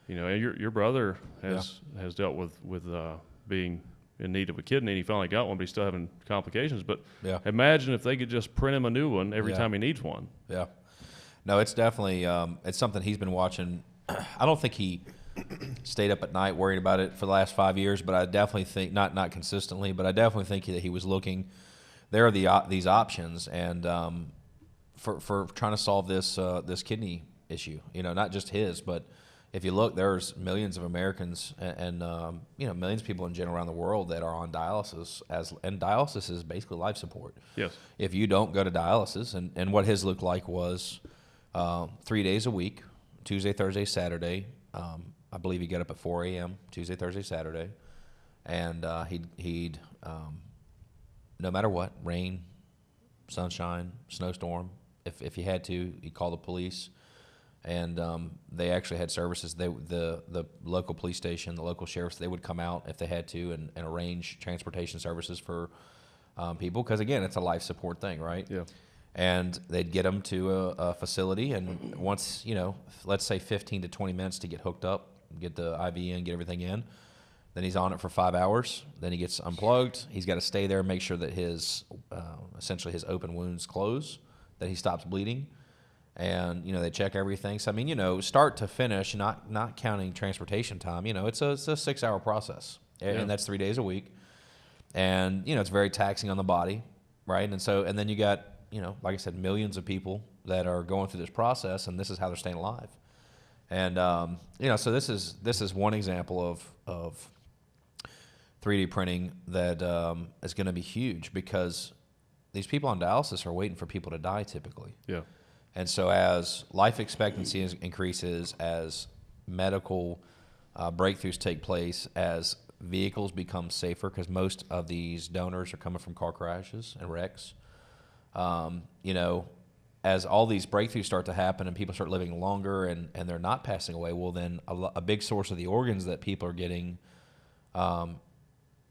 You know, and your brother has dealt with being in need of a kidney, and he finally got one, but he's still having complications. But imagine if they could just print him a new one every time he needs one. Yeah. No, it's definitely it's something he's been watching. I don't think he stayed up at night worried about it for the last 5 years, but I definitely think not consistently, but I definitely think that he was looking. There are these options, and for trying to solve this kidney issue. You know, not just his, but if you look, there's millions of Americans and you know, millions of people in general around the world that are on dialysis, and dialysis is basically life support. Yes. If you don't go to dialysis, and what his looked like was 3 days a week, Tuesday, Thursday, Saturday. I believe he'd get up at 4 a.m. Tuesday, Thursday, Saturday, and he'd no matter what, rain, sunshine, snowstorm, if you had to, he'd call the police. And they actually had services. The local police station, the local sheriffs, they would come out if they had to and arrange transportation services for people, because again, it's a life support thing, right? Yeah. And they'd get them to a facility, and once, you know, let's say 15 to 20 minutes to get hooked up, get the IV in, get everything in. Then he's on it for 5 hours. Then he gets unplugged. He's got to stay there and make sure that his essentially his open wounds close, that he stops bleeding. And, you know, they check everything. So, I mean, you know, start to finish, not counting transportation time, you know, it's a 6 hour process. And that's 3 days a week. And, you know, it's very taxing on the body, right? And then you got, you know, like I said, millions of people that are going through this process, and this is how they're staying alive. And, you know, so this is one example of 3D printing that is going to be huge, because these people on dialysis are waiting for people to die typically. Yeah. And so as life expectancy increases, as medical breakthroughs take place, as vehicles become safer, because most of these donors are coming from car crashes and wrecks, you know, as all these breakthroughs start to happen and people start living longer and they're not passing away, well, then a big source of the organs that people are getting, and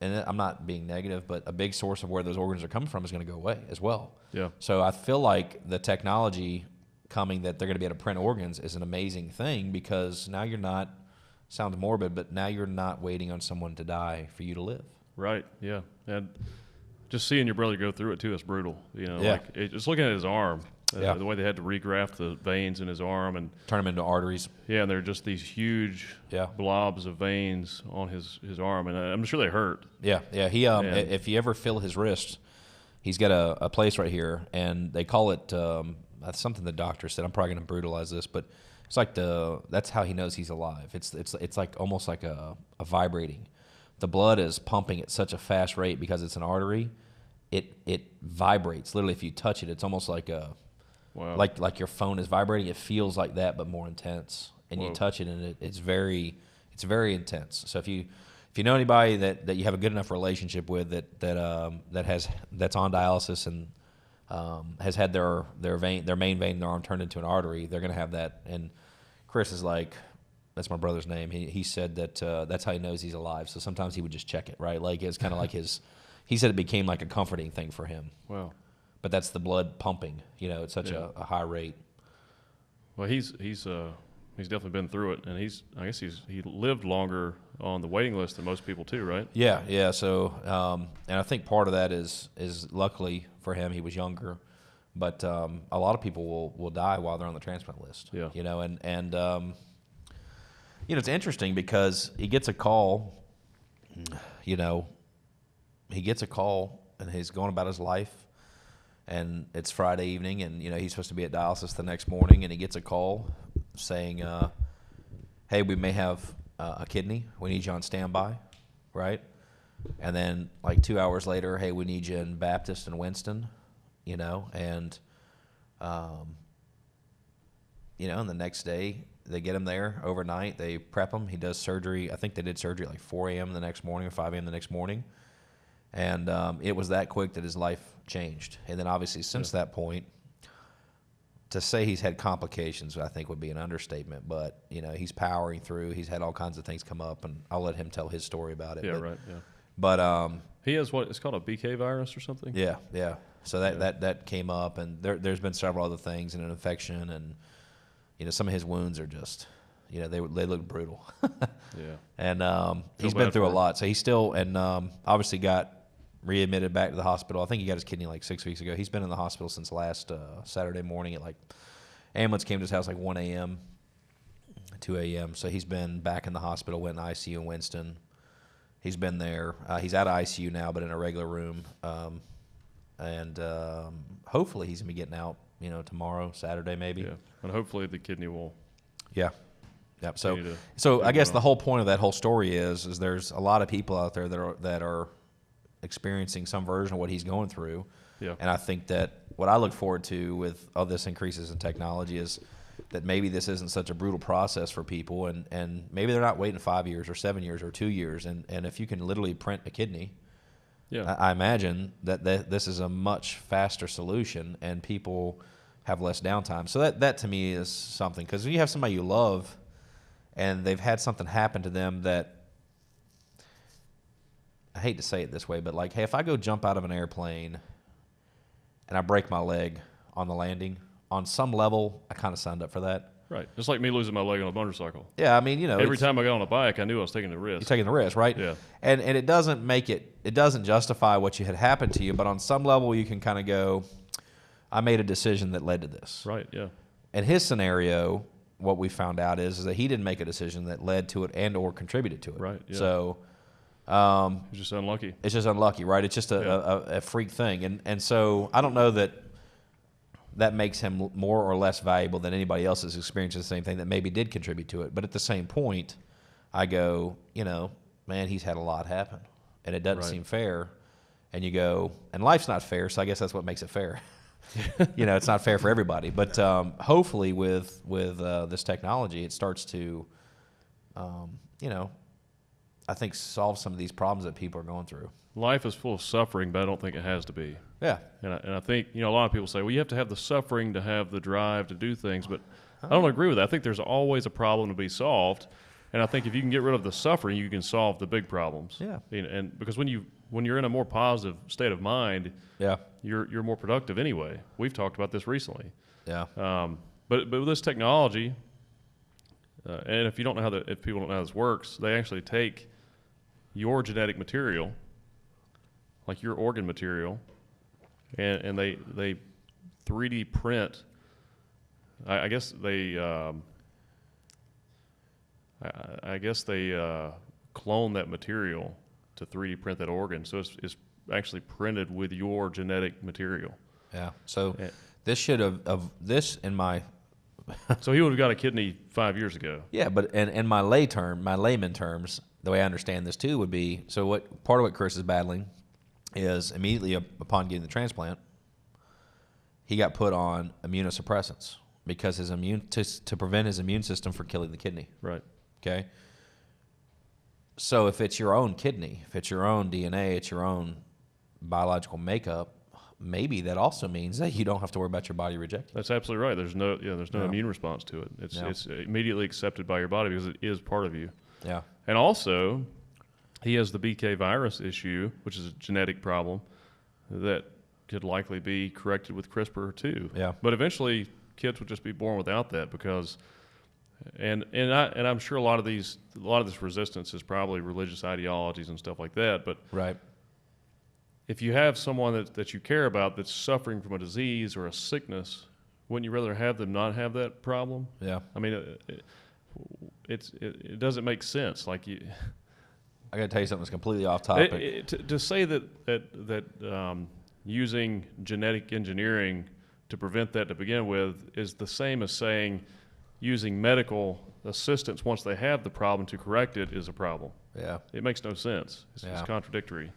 I'm not being negative, but a big source of where those organs are coming from is going to go away as well. Yeah. So I feel like the technology coming that they're going to be able to print organs is an amazing thing, because now you're not, sounds morbid, but now you're not waiting on someone to die for you to live. Right. Yeah. And just seeing your brother go through it too is brutal. You know, like just looking at his arm, the way they had to regraft the veins in his arm and turn them into arteries. Yeah. And they're just these huge blobs of veins on his arm. And I'm sure they hurt. Yeah. Yeah. He, if you ever feel his wrist, he's got a place right here, and they call it, that's something the doctor said. I'm probably going to brutalize this, but it's like that's how he knows he's alive. It's like almost like a vibrating. The blood is pumping at such a fast rate because it's an artery. It vibrates. Literally, if you touch it, it's almost like like your phone is vibrating. It feels like that, but more intense. And you touch it, and it's very intense. So if you know anybody that you have a good enough relationship with that's on dialysis and has had their main vein in their arm turned into an artery, they're going to have that. And Chris is like, that's my brother's name. He said that that's how he knows he's alive. So sometimes he would just check it, right? Like it's kind of like he said it became like a comforting thing for him. Wow. But that's the blood pumping, you know, at such a high rate. Well, he's definitely been through it, and I guess he lived longer on the waiting list than most people too, right? Yeah, yeah. So, and I think part of that is luckily for him, he was younger, but a lot of people will die while they're on the transplant list. Yeah. You know, and you know, it's interesting because he gets a call. You know, he gets a call, and he's going about his life. And it's Friday evening, and, you know, he's supposed to be at dialysis the next morning, and he gets a call saying, hey, we may have a kidney. We need you on standby, right? And then, like 2 hours later, hey, we need you in Baptist and Winston, you know, and, you know, and the next day they get him there overnight. They prep him. He does surgery. I think they did surgery at like 4 a.m. the next morning or 5 a.m. the next morning. And it was that quick that his life changed. And then obviously since that point, to say he's had complications, I think would be an understatement. But, you know, he's powering through. He's had all kinds of things come up, and I'll let him tell his story about it. Yeah, right, yeah. But he has what, it's called a BK virus or something? Yeah, yeah. So that came up, and there's been several other things, and an infection, and, you know, some of his wounds are just, they look brutal. Yeah. And he's been through a lot. So he's still, and obviously got readmitted back to the hospital. I think he got his kidney like 6 weeks ago. He's been in the hospital since last Saturday morning at ambulance came to his house like 1 a.m., 2 a.m. So he's been back in the hospital, went in ICU in Winston. He's been there. He's out of ICU now, but in a regular room. And hopefully he's going to be getting out, tomorrow, Saturday maybe. Yeah, and hopefully the kidney will. Yeah. Yep. So I guess the whole point of that whole story is there's a lot of people out there that are experiencing some version of what he's going through. Yeah. And I think that what I look forward to with all this increases in technology is that maybe this isn't such a brutal process for people, and maybe they're not waiting 5 years or 7 years or 2 years. And if you can literally print a kidney, yeah, I imagine that this is a much faster solution and people have less downtime. So that to me is something, because when you have somebody you love and they've had something happen to them that, I hate to say it this way, but like, hey, if I go jump out of an airplane and I break my leg on the landing, on some level, I kind of signed up for that. Right. Just like me losing my leg on a motorcycle. Yeah, I mean, every time I got on a bike, I knew I was taking the risk. You're taking the risk, right? Yeah. And it doesn't it doesn't justify what you had happened to you, but on some level you can kind of go, I made a decision that led to this. Right, yeah. In his scenario, what we found out is that he didn't make a decision that led to it and or contributed to it. Right, yeah. So it's just unlucky. It's just unlucky, right? It's just a freak thing. And so I don't know that makes him more or less valuable than anybody else who's experienced the same thing that maybe did contribute to it. But at the same point, I go, man, he's had a lot happen, and it doesn't seem fair. And you go, and life's not fair, so I guess that's what makes it fair. It's not fair for everybody. But hopefully with this technology, it starts to, I think solve some of these problems that people are going through. Life is full of suffering, but I don't think it has to be. Yeah. And I think, a lot of people say, well, you have to have the suffering to have the drive to do things, but I don't agree with that. I think there's always a problem to be solved, and I think if you can get rid of the suffering, you can solve the big problems. Yeah. And because when you're in a more positive state of mind, yeah, you're more productive anyway. We've talked about this recently. Yeah. But with this technology, and if people don't know how this works, they actually take your genetic material, like your organ material, and they 3D print. I guess they clone that material to 3D print that organ, so it's actually printed with your genetic material. Yeah. So this should have this in my. So he would have got a kidney 5 years ago. Yeah, but in my layman terms, the way I understand this too would be, so part of what Chris is battling is immediately upon getting the transplant, he got put on immunosuppressants because to prevent his immune system from killing the kidney. Right. Okay. So if it's your own kidney, if it's your own DNA, it's your own biological makeup, maybe that also means that you don't have to worry about your body rejecting. That's absolutely right. There's no immune response to it. It's immediately accepted by your body because it is part of you. Yeah. And also, he has the BK virus issue, which is a genetic problem that could likely be corrected with CRISPR too. Yeah. But eventually, kids would just be born without that because, and I'm sure a lot of this resistance is probably religious ideologies and stuff like that. But right. If you have someone that you care about that's suffering from a disease or a sickness, wouldn't you rather have them not have that problem? Yeah. I mean, it doesn't make sense. Like I got to tell you something that's completely off topic. To say that using genetic engineering to prevent that to begin with is the same as saying using medical assistance once they have the problem to correct it is a problem. Yeah. It makes no sense. It's contradictory.